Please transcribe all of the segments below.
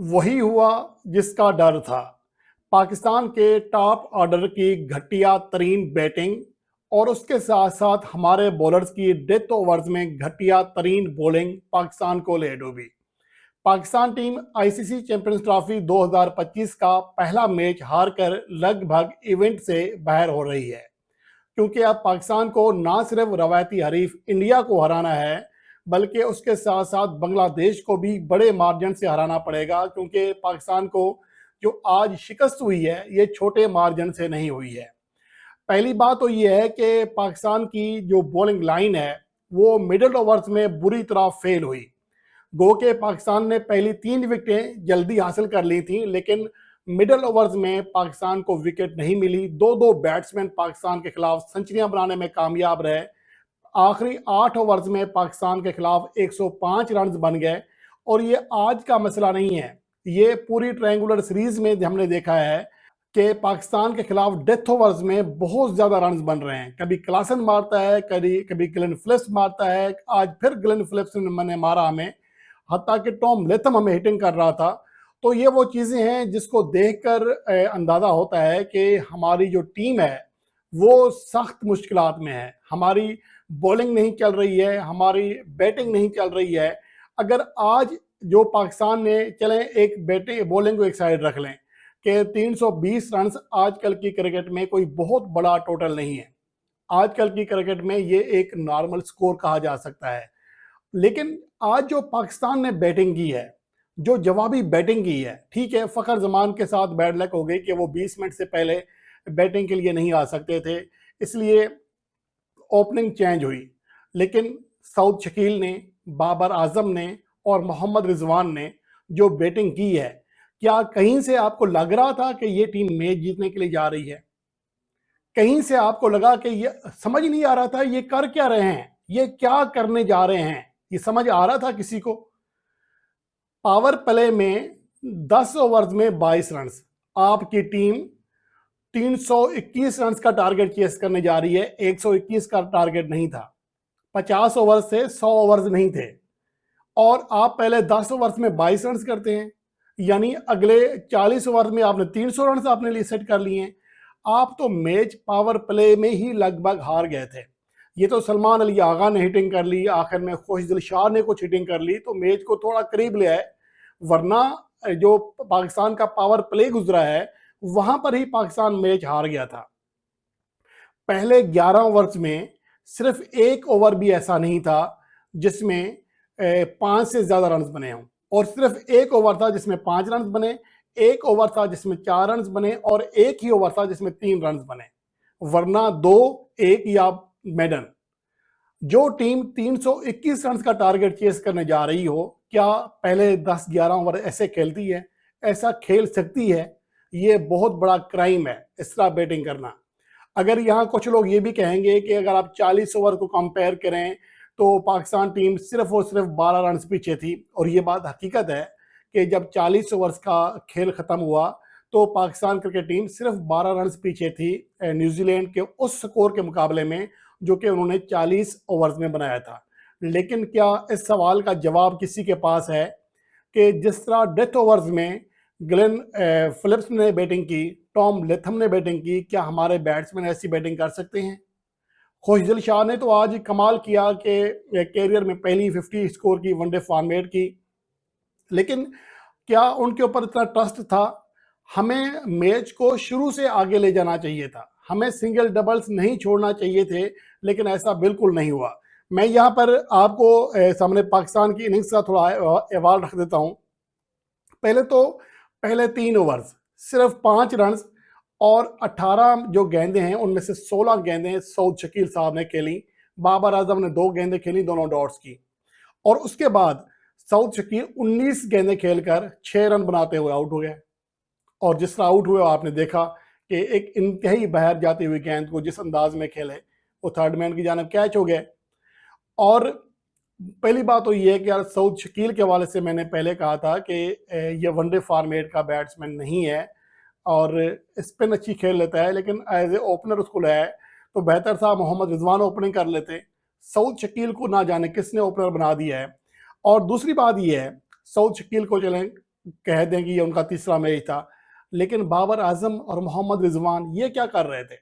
वही हुआ जिसका डर था। पाकिस्तान के टॉप ऑर्डर की घटिया तरीन बैटिंग और उसके साथ साथ हमारे बॉलर्स की डेथ ओवर्स में घटिया तरीन बॉलिंग पाकिस्तान को ले डूबी। Pakistan team ICC champions trophy 2025 का पहला मैच हारकर लगभग इवेंट से बाहर हो रही है, क्योंकि अब पाकिस्तान को ना सिर्फ रवायती हरीफ इंडिया को हराना है, बल्कि उसके साथ साथ बांग्लादेश को भी बड़े मार्जिन से हराना पड़ेगा, क्योंकि पाकिस्तान को जो आज शिकस्त हुई है ये छोटे मार्जिन से नहीं हुई है। पहली बात तो ये है कि पाकिस्तान की जो बॉलिंग लाइन है वो मिडिल ओवर्स में बुरी तरह फेल हुई। गो के पाकिस्तान ने पहली 3 विकेटें जल्दी हासिल कर ली थी, लेकिन मिडल ओवर्स में पाकिस्तान को विकेट नहीं मिली। दो दो बैट्समैन पाकिस्तान के खिलाफ सेंचुरियां बनाने में कामयाब रहे। आखिरी 8 ओवर्स में पाकिस्तान के खिलाफ 105 रन बन गए। और ये आज का मसला नहीं है, ये पूरी ट्रायंगुलर सीरीज में हमने देखा है कि पाकिस्तान के खिलाफ डेथ ओवर्स में बहुत ज्यादा रन बन रहे हैं। कभी क्लासन मारता है, कभी ग्लेन फिलिप्स मारता है, आज फिर ग्लेन फिलिप्स ने मारा हमें, हत्ता कि टॉम लेथम हमें हिटिंग कर रहा था। तो ये वो चीज़ें हैं जिसको देखकर अंदाज़ा होता है कि हमारी जो टीम है वो सख्त मुश्किलात में है। हमारी बॉलिंग नहीं चल रही है, हमारी बैटिंग नहीं चल रही है। अगर आज जो पाकिस्तान ने, चलें एक बैटिंग बॉलिंग को एक साइड रख लें कि 320 रन आजकल की क्रिकेट में कोई बहुत बड़ा टोटल नहीं है। आजकल की क्रिकेट में ये एक नॉर्मल स्कोर कहा जा सकता है। लेकिन आज जो पाकिस्तान ने बैटिंग की है, जो जवाबी बैटिंग की है, ठीक है फ़खर जमान के साथ बैड लक हो गई कि वो 20 मिनट से पहले बैटिंग के लिए नहीं आ सकते थे, इसलिए ओपनिंग चेंज हुई। लेकिन सऊद शकील ने, बाबर आजम ने और मोहम्मद रिजवान ने जो बैटिंग की है, क्या कहीं से आपको लग रहा था कि ये टीम मैच जीतने के लिए जा रही है? कहीं से आपको लगा कि ये समझ नहीं आ रहा था ये कर क्या रहे हैं, ये क्या करने जा रहे हैं, ये समझ आ रहा था किसी को? पावर प्ले में 10 ओवर्स में 22 रन, आपकी टीम 321 रन का टारगेट चेस करने जा रही है, 121 का टारगेट नहीं था। 50 ओवर से 100 ओवर्स नहीं थे और आप पहले 10 ओवर्स में 22 रन करते हैं, यानी अगले 40 ओवर में आपने 300 रन अपने लिए सेट कर लिए हैं। आप तो मैच पावर प्ले में ही लगभग हार गए थे। ये तो सलमान अली आगा ने हिटिंग कर ली, आखिर में खुशदिल शाह ने कुछ हिटिंग कर ली तो मैच को थोड़ा करीब ले आए, वरना जो पाकिस्तान का पावर प्ले गुजरा है वहां पर ही पाकिस्तान मैच हार गया था। पहले 11 ओवर्स में सिर्फ एक ओवर भी ऐसा नहीं था जिसमें 5 से ज्यादा रन बने हों, और सिर्फ एक ओवर था जिसमें 5 रन बने, एक ओवर था जिसमें 4 रन बने और एक ही ओवर था जिसमें 3 रन बने, वरना 2-1 या मेडन। जो टीम 321 रन का टारगेट चेस करने जा रही हो, क्या पहले 10-11 ओवर ऐसे खेलती है? ऐसा खेल सकती है? ये बहुत बड़ा क्राइम है इस तरह बैटिंग करना। अगर यहाँ कुछ लोग ये भी कहेंगे कि अगर आप 40 ओवर को कंपेयर करें तो पाकिस्तान टीम सिर्फ और सिर्फ 12 रन पीछे थी, और ये बात हकीकत है कि जब 40 ओवर्स का खेल खत्म हुआ तो पाकिस्तान क्रिकेट टीम सिर्फ 12 रन पीछे थी न्यूजीलैंड के उस स्कोर के मुकाबले में जो कि उन्होंने 40 ओवर्स में बनाया था। लेकिन क्या इस सवाल का जवाब किसी के पास है कि जिस तरह डेथ ओवर्स में ग्लेन फिलिप्स ने बैटिंग की, टॉम लेथम ने बैटिंग की, क्या हमारे बैट्समैन ऐसी बैटिंग कर सकते हैं? खुशदिल शाह ने तो आज कमाल किया कि कैरियर में पहली 50 स्कोर की वनडे फॉर्मेट की, लेकिन क्या उनके ऊपर इतना ट्रस्ट था? हमें मैच को शुरू से आगे ले जाना चाहिए था, हमें सिंगल डबल्स नहीं छोड़ना चाहिए थे, लेकिन ऐसा बिल्कुल नहीं हुआ। मैं यहाँ पर आपको सामने पाकिस्तान की इनिंग्स का थोड़ा अहवाल रख देता हूँ। पहले तो पहले 3 ओवर्स सिर्फ 5 रन और 18 जो गेंदें हैं उनमें से 16 गेंदें सऊद शकील साहब ने खेली, बाबर आजम ने 2 गेंदें खेली, दोनों डॉट्स की। और उसके बाद सऊद शकील 19 गेंदें खेलकर 6 रन बनाते हुए आउट हो गए। और जिस तरह आउट हुए आपने देखा कि एक इंतहाई बाहर जाती हुई गेंद को जिस अंदाज में खेले वो थर्ड मैन की जानब कैच हो गए। और पहली बात तो ये है कि यार सऊद शकील के हवाले से मैंने पहले कहा था कि ये वनडे फॉर्मेट का बैट्समैन नहीं है और स्पिन अच्छी खेल लेता है, लेकिन एज ए ओपनर उसको लाया है तो बेहतर था मोहम्मद रिजवान ओपनिंग कर लेते। सऊद शकील को ना जाने किसने ओपनर बना दिया है। और दूसरी बात ये है, सऊद शकील को चलें कह दें कि ये उनका तीसरा मैच था। लेकिन बाबर आजम और मोहम्मद रिजवान ये क्या कर रहे थे?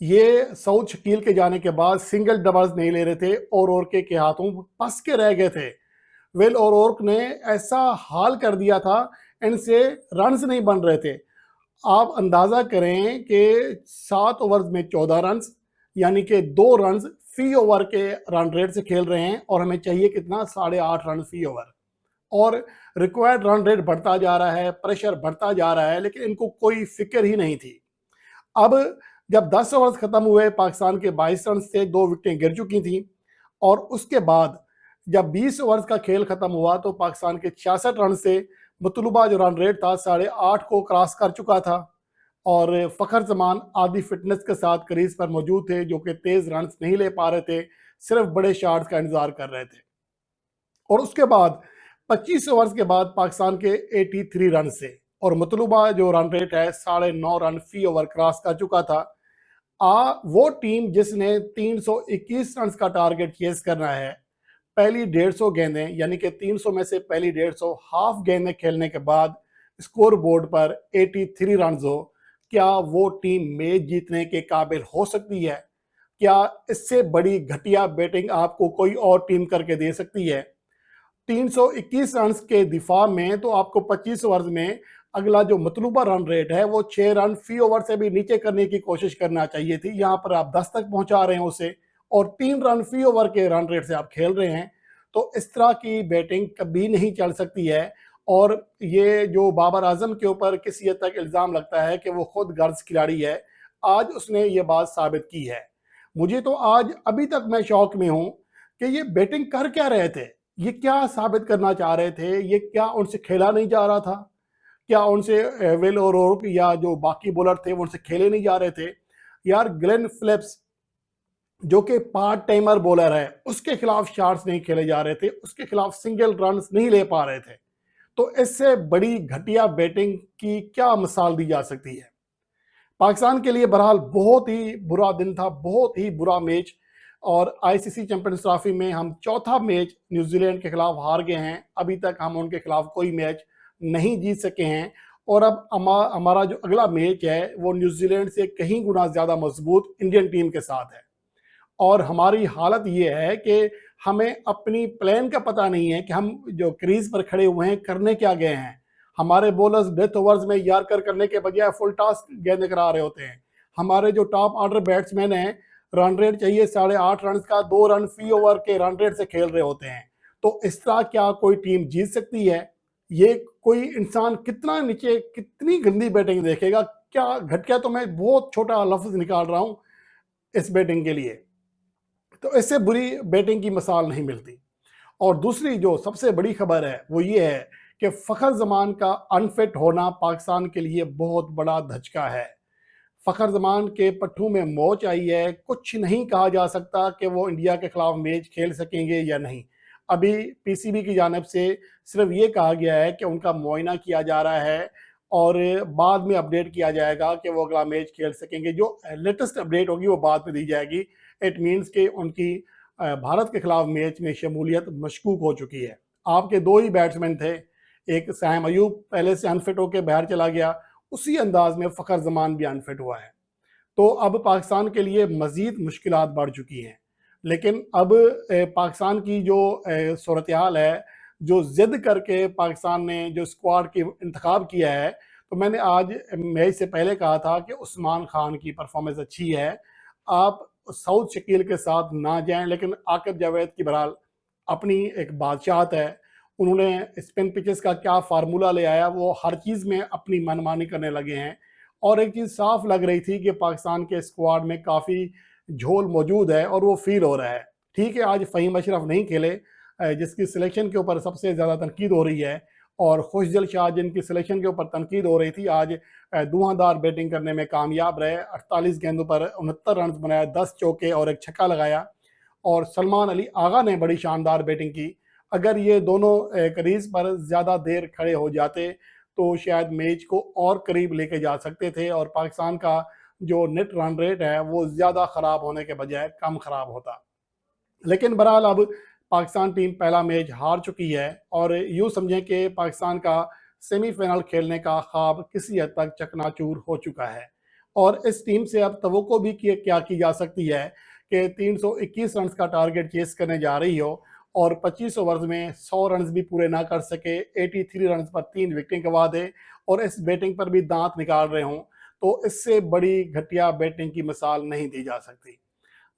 ये सऊद शकील के जाने के बाद सिंगल डबल्स नहीं ले रहे थे, और के हाथों फंस के रह गए थे। विल और ने ऐसा हाल कर दिया था, इनसे रन्स नहीं बन रहे थे। आप अंदाजा करें कि 7 ओवर्स में 14 रन, यानी कि 2 रन फी ओवर के रन रेट से खेल रहे हैं, और हमें चाहिए कितना, 8.5 रन फी ओवर। और रिक्वायर्ड रन रेट बढ़ता जा रहा है, प्रेशर बढ़ता जा रहा है, लेकिन इनको कोई फिक्र ही नहीं थी। अब जब 10 ओवर्स खत्म हुए, पाकिस्तान के 22 रन से 2 विकेटें गिर चुकी थी, और उसके बाद जब 20 ओवर्स का खेल खत्म हुआ तो पाकिस्तान के 66 रन से मतलूबा जो रन रेट था 8.5 को क्रॉस कर चुका था, और फ़खर जमान आधी फिटनेस के साथ क्रीज पर मौजूद थे, जो कि तेज रन नहीं ले पा रहे थे, सिर्फ बड़े शॉट्स का इंतजार कर रहे थे। और उसके बाद 25 ओवर्स के बाद पाकिस्तान के 83 रन से, और मतलूबा जो रन रेट है 9.5 रन फी ओवर क्रॉस कर चुका था। वो टीम जिसने 321 रन का टारगेट चेस करना है, पहली 150 गेंदें, यानी कि 300 में से पहली 150 हाफ गेंदें खेलने के बाद स्कोर बोर्ड पर 83 रन हो, क्या वो टीम मैच जीतने के काबिल हो सकती है? क्या इससे बड़ी घटिया बैटिंग आपको कोई और टीम करके दे सकती है? 321 रन के दिफा में तो आपको 25 ओवर्स में अगला जो मतलूबा रन रेट है वो 6 रन फी ओवर से भी नीचे करने की कोशिश करना चाहिए थी। यहाँ पर आप 10 तक पहुंचा रहे हैं उसे, और 3 रन फी ओवर के रन रेट से आप खेल रहे हैं। तो इस तरह की बैटिंग कभी नहीं चल सकती है। और ये जो बाबर आजम के ऊपर किसी हद तक इल्ज़ाम लगता है कि वो खुद गर्ज खिलाड़ी है, आज उसने ये बात साबित की है। मुझे तो आज अभी तक मैं शौक में हूँ कि ये बैटिंग कर क्या रहे थे, ये क्या साबित करना चाह रहे थे, ये क्या उनसे खेला नहीं जा रहा था? क्या उनसे विल और या जो बाकी बॉलर थे वो उनसे खेले नहीं जा रहे थे? यार ग्लेन फिलिप्स जो कि पार्ट टाइमर बॉलर है, उसके खिलाफ शॉट्स नहीं खेले जा रहे थे, उसके खिलाफ सिंगल रन नहीं ले पा रहे थे। तो इससे बड़ी घटिया बैटिंग की क्या मिसाल दी जा सकती है? पाकिस्तान के लिए बहरहाल बहुत ही बुरा दिन था, बहुत ही बुरा मैच। और आईसीसी चैंपियंस ट्रॉफी में हम चौथा मैच न्यूजीलैंड के खिलाफ हार गए हैं। अभी तक हम उनके खिलाफ कोई मैच नहीं जीत सके हैं, और अब हमारा जो अगला मैच है वो न्यूजीलैंड से कहीं गुना ज़्यादा मजबूत इंडियन टीम के साथ है। और हमारी हालत ये है कि हमें अपनी प्लान का पता नहीं है कि हम जो क्रीज पर खड़े हुए हैं करने क्या गए हैं। हमारे बॉलर्स डेथ ओवर्स में यार्कर करने के बजाय फुल टॉस गेंद करा रहे होते हैं। हमारे जो टॉप ऑर्डर बैट्समैन हैं, रन रेट चाहिए 8.5 रन का, 2 रन फी ओवर के रन रेट से खेल रहे होते हैं। तो इस तरह क्या कोई टीम जीत सकती है? ये कोई इंसान कितना नीचे, कितनी गंदी बैटिंग देखेगा? क्या घटिया, तो मैं बहुत छोटा लफ्ज निकाल रहा हूं इस बैटिंग के लिए। तो इससे बुरी बैटिंग की मिसाल नहीं मिलती। और दूसरी जो सबसे बड़ी खबर है वो ये है कि फ़खर जमान का अनफिट होना पाकिस्तान के लिए बहुत बड़ा धचका है। फ़खर जमान के पट्टू में मोच आई है, कुछ नहीं कहा जा सकता कि वो इंडिया के खिलाफ मैच खेल सकेंगे या नहीं। अभी पीसीबी की जानिब से सिर्फ ये कहा गया है कि उनका मुआयना किया जा रहा है, और बाद में अपडेट किया जाएगा कि वो अगला मैच खेल सकेंगे। जो लेटेस्ट अपडेट होगी वो बाद में दी जाएगी। इट मीन्स कि उनकी भारत के खिलाफ मैच में शमूलियत मशकूक हो चुकी है। आपके 2 ही बैट्समैन थे, एक साइम अयूब पहले से अनफिट होकर बाहर चला गया, उसी अंदाज में फ़खर जमान भी अनफिट हुआ है। तो अब पाकिस्तान के लिए मज़ीद मुश्किलात बढ़ चुकी हैं। लेकिन अब पाकिस्तान की जो सूरत हाल है, जो ज़िद करके पाकिस्तान ने जो स्क्वाड की इंतखाब किया है, तो मैंने आज मैच से पहले कहा था कि उस्मान खान की परफॉर्मेंस अच्छी है, आप सऊद शकील के साथ ना जाएं। लेकिन आकिब जावेद की बहरहाल अपनी एक बादशाहत है, उन्होंने स्पिन पिचेस का क्या फार्मूला ले आया, वो हर चीज़ में अपनी मनमानी करने लगे हैं। और एक चीज़ साफ लग रही थी कि पाकिस्तान के स्क्वाड में काफ़ी झोल मौजूद है, और वो फील हो रहा है। ठीक है, आज फ़हीम अशरफ नहीं खेले, जिसकी सिलेक्शन के ऊपर सबसे ज़्यादा तनकीद हो रही है, और खुशदिल शाह जिनकी सिलेक्शन के ऊपर तनकीद हो रही थी, आज धुआंधार बैटिंग करने में कामयाब रहे। 48 गेंदों पर 69 रन बनाया, 10 चौके और एक छक्का लगाया। और सलमान अली आगा ने बड़ी शानदार बैटिंग की। अगर ये दोनों क्रीज पर ज़्यादा देर खड़े हो जाते तो शायद मैच को और करीब लेके जा सकते थे, और पाकिस्तान का जो नेट रन रेट है वो ज़्यादा ख़राब होने के बजाय कम ख़राब होता। लेकिन बहरहाल अब पाकिस्तान टीम पहला मैच हार चुकी है और यूं समझें कि पाकिस्तान का सेमीफाइनल खेलने का ख्वाब किसी हद तक चकनाचूर हो चुका है। और इस टीम से अब तवक्को भी क्या की जा सकती है कि 321 रन का टारगेट चेस करने जा रही हो और 25 ओवर्स में 100 रन भी पूरे ना कर सके, 83 रन पर 3 विकेटें गंवा दे और इस बैटिंग पर भी दांत निकाल रहे हों, तो इससे बड़ी घटिया बैटिंग की मिसाल नहीं दी जा सकती।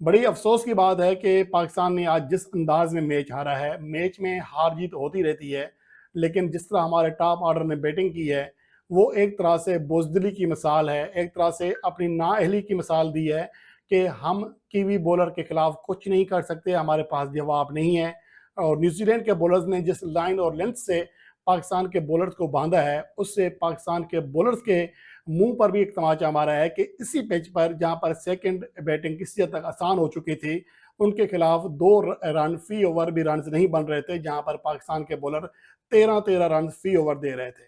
बड़ी अफसोस की बात है कि पाकिस्तान ने आज जिस अंदाज में मैच हारा है, मैच में हार जीत होती रहती है, लेकिन जिस तरह हमारे टॉप ऑर्डर ने बैटिंग की है, वो एक तरह से बुज़दिली की मिसाल है, एक तरह से अपनी नाअहली की मिसाल दी है कि हम कीवी बॉलर के खिलाफ कुछ नहीं कर सकते, हमारे पास जवाब नहीं है। और न्यूजीलैंड के बॉलर्स ने जिस लाइन और लेंथ से पाकिस्तान के बॉलर्स को बांधा है, उससे पाकिस्तान के बॉलर्स के मुंह पर भी एक तमाचा मारा है कि इसी पिच पर जहां पर सेकंड बैटिंग किसी हद तक आसान हो चुकी थी, उनके खिलाफ 2 रन फी ओवर भी रन नहीं बन रहे थे, जहां पर पाकिस्तान के बॉलर 13-13 रन फी ओवर दे रहे थे।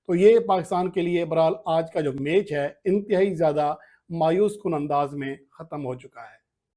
तो ये पाकिस्तान के लिए बहरहाल आज का जो मैच है, इंतहाई ज़्यादा मायूस कुन अंदाज में ख़त्म हो चुका है।